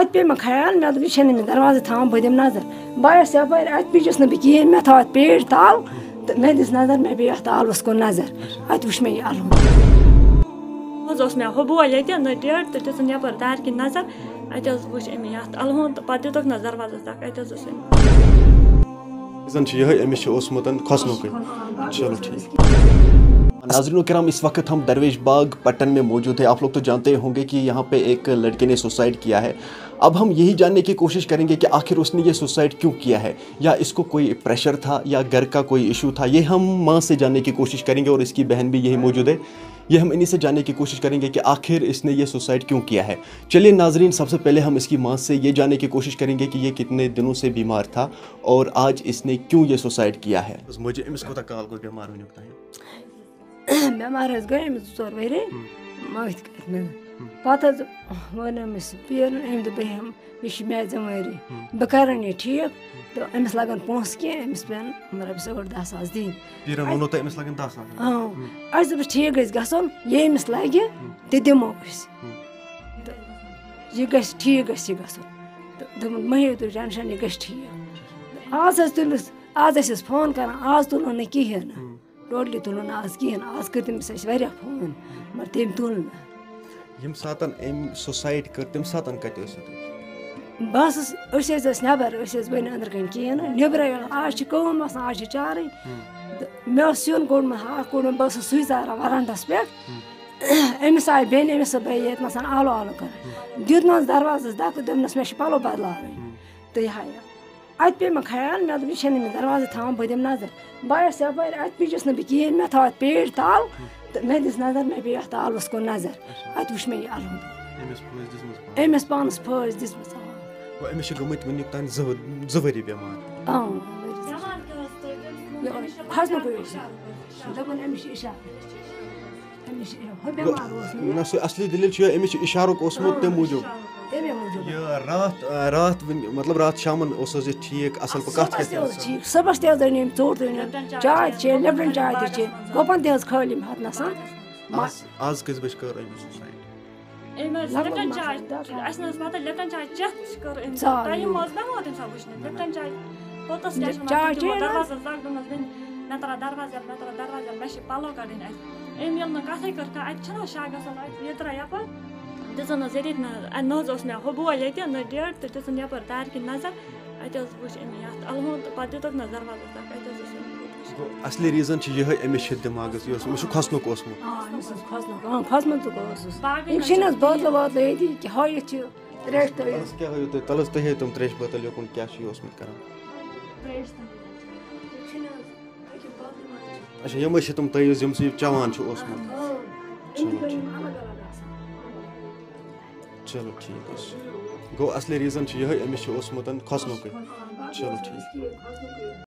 ات پہ خیال مے دوپ یہ دروازہ تھاوان بہ دم نظر بہس یپر ات پیچس نا بہ کہین مے تھو ات پیٹ تال تو مے دس نظر مے پی ات آلوس کن نظر ات وچ مے یہ الو مے ہو بوے یہ نٹیٹ تو دن یپر دار کن نظر ات وچ امی ات الوُن تو پتہ دتک نا دروازہ تک ات زن یہ امس کھسنک چلو ٹھیک ناظرین کرام اس وقت ہم درویش باغ پٹن میں موجود ہیں. آپ لوگ تو جانتے ہوں گے کہ یہاں پہ ایک لڑکے نے سوسائڈ کیا ہے. اب ہم یہی جاننے کی کوشش کریں گے کہ آخر اس نے یہ سوسائڈ کیوں کیا ہے, یا اس کو کوئی پریشر تھا یا گھر کا کوئی ایشو تھا. یہ ہم ماں سے جاننے کی کوشش کریں گے اور اس کی بہن بھی یہی موجود ہے. یہ ہم انہی سے جاننے کی کوشش کریں گے کہ آخر اس نے یہ سوسائڈ کیوں کیا ہے. چلیے ناظرین, سب سے پہلے ہم اس کی ماں سے یہ جاننے کی کوشش کریں گے کہ یہ کتنے دنوں سے بیمار تھا اور آج اس نے کیوں یہ سوسائڈ کیا ہے. مجھے امس کوتا کال کو بیمار ہونے ہوتا ہے بیمار گئی امس 2 ؤری مت کر پتہ ون امس پیر ام دپ یہ مے ذمہواری بہ کرن یہ ٹھیک تو امس لگن پونس کی امس پین رۄپیس 8-10 ساس دن. پیرن وونو تہ امس لگن 10 ساس. اس دپس ٹھیک گژھِ گژھُن یہ امس لگہِ تہِ دِمو أسۍ یہ گژھِ ٹھیک گژھِ یہ گژھُن تہٕ دوٚپُن مہ ہیٚیِو تُہۍ ٹٮ۪نشن یہ گژھِ ٹھیک. آز حظ تُلِس آز ٲسۍ أسۍ فون کران آز تُلُن نہٕ کِہیٖنۍ نہٕ ٹوٹلی تُلُن نہٕ آز کِہیٖنۍ. آز کٔرۍ تٔمِس اَسہِ واریاہ فون مگر تٔمۍ تُل نہٕ. یم ساتن أمۍ سوسایڈ کٔر تمہِ ساتن کتہِ ٲسِو تُہۍ؟ بہٕ ٲسٕس أسۍ ٲسۍ نٮ۪بر أسۍ ٲسۍ وۄنۍ أنٛدرٕ کَنۍ کِہیٖنۍ نہٕ نیٚبرَے آز چھِ کٲم آسان آز چھِ چارٕے تہٕ مےٚ اوس سیُن کوٚڑمُت ہاکھ کوٚڑمُت بہٕ ٲسٕس سُے ژاران وَرَنٛڈَس پٮ۪ٹھ. أمِس آیہِ بیٚنہِ أمِس ٲس بیٚیہِ ییٚتنَس آلو آلو کَران دیُتنَس دروازَس دَکہٕ دوٚپنَس مےٚ چھِ پَلو بَدلاوٕنۍ تہٕ یہِ ہا یہِ اَتہِ پیٚیہِ مےٚ خیال مےٚ دوٚپ یہِ چھَنہٕ أمِس دروازٕ تھاوان بہٕ دِمہٕ نظر بہٕ آیَس یَپٲرۍ اَتہِ پیٖچِس نہٕ بہٕ کِہیٖنۍ مےٚ تھوٚو اَتھ پیٹ تَل تہٕ مےٚ دِژ نظر مےٚ پیٚیہِ اَتھ آلوَس کُن نظر اَتہِ وُچھ مےٚ یہِ الوُن أمِس پانَس پھٲسۍ دِژمٕژ. أمِس چھِ گٔمٕتۍ وٕنیُک تام 2 ؤری بیمار. کھسنُکُے اوس دوٚپُن أمِس چھِ اِشارٕ أمِس چھِ ہُہ بٮ۪مار اوس نہ سُہ اصلی دٔلیٖل چھِ أمِس چھِ اِشارُک اوسمُت تَمہِ موٗجوٗب تَمے موٗجوٗب یہِ راتھ مطلب راتھ شامن اوس حظ یہِ ٹھیٖک اصل پٲٹھۍ کتھ صُبحس تہِ اوس ٹھیٖک صُبحس تہِ حظ أنۍ أمۍ ژوٚٹ أنۍ چاے تہِ چے لِپٹن چاے تہِ چے گُپن تہِ حظ کھٲلۍ أمۍ ہتنس. آز کٔژِ بجہِ کٔر أمۍ سوسایڈ؟ لپٹن چاے اَسہِ نہٕ حظ پتہ لپٹن چاے چٮ۪تھ کٔر أمۍ ٹایم اوس نہ ووت أمۍ ساتہٕ وٕچھنہِ لپٹن چاے پوٚتُس دروازس دگ دوٚپنس بیٚنہِ مےٚ ترٛاو دروازٕ مےٚ چھِ پلو کڑٕنۍ اَتہِ أمۍ ییٚلہِ نہٕ کتھٕے کٔر کانٛہہ اَتہِ چھُنہ شاہ گژھان اَتہِ یترا یپٲرۍ دِژٕن حظ ییٚتہِ نہ حظ اوس مےٚ ہُہ بوے ییٚتہِ نہٕ ڈیٹ تہٕ دِژٕن یپٲرۍ دارِ کِنۍ نظر اَتہِ حظ وٕچھ أمۍ اتھ الوُن تہٕ پتہٕ دِتُکھ نہ دروازس تک اَتہِ حظ اوس اصلی ریٖزن چھِ یِہے أمِس چھِ دٮ۪ماغس یہِ چھُ کھسنُک اوسمُت. کھوژمُت اوسُس یِم چھِنہٕ حظ بٲتلہٕ وٲتلہٕ ییٚتی ہٲیِتھ چھِ تریش تھٲیِتھ. کیٛاہ ہٲیِو تُہۍ تلس تُہۍ ہٲیِو تِم تریش بٲتل یوکُن کیٛاہ چھُ یہِ اوسمُت کران؟ اچھا یِمے چھِ تِم تیٖز یِم سُہ چٮ۪وان چھُ اوسمُت. چلو ٹھیٖک حظ چھُ گوٚو اصلی ریٖزن چھُ یِہے أمِس چھُ اوسمُت کھسنُکُے. چلو ٹھیٖک.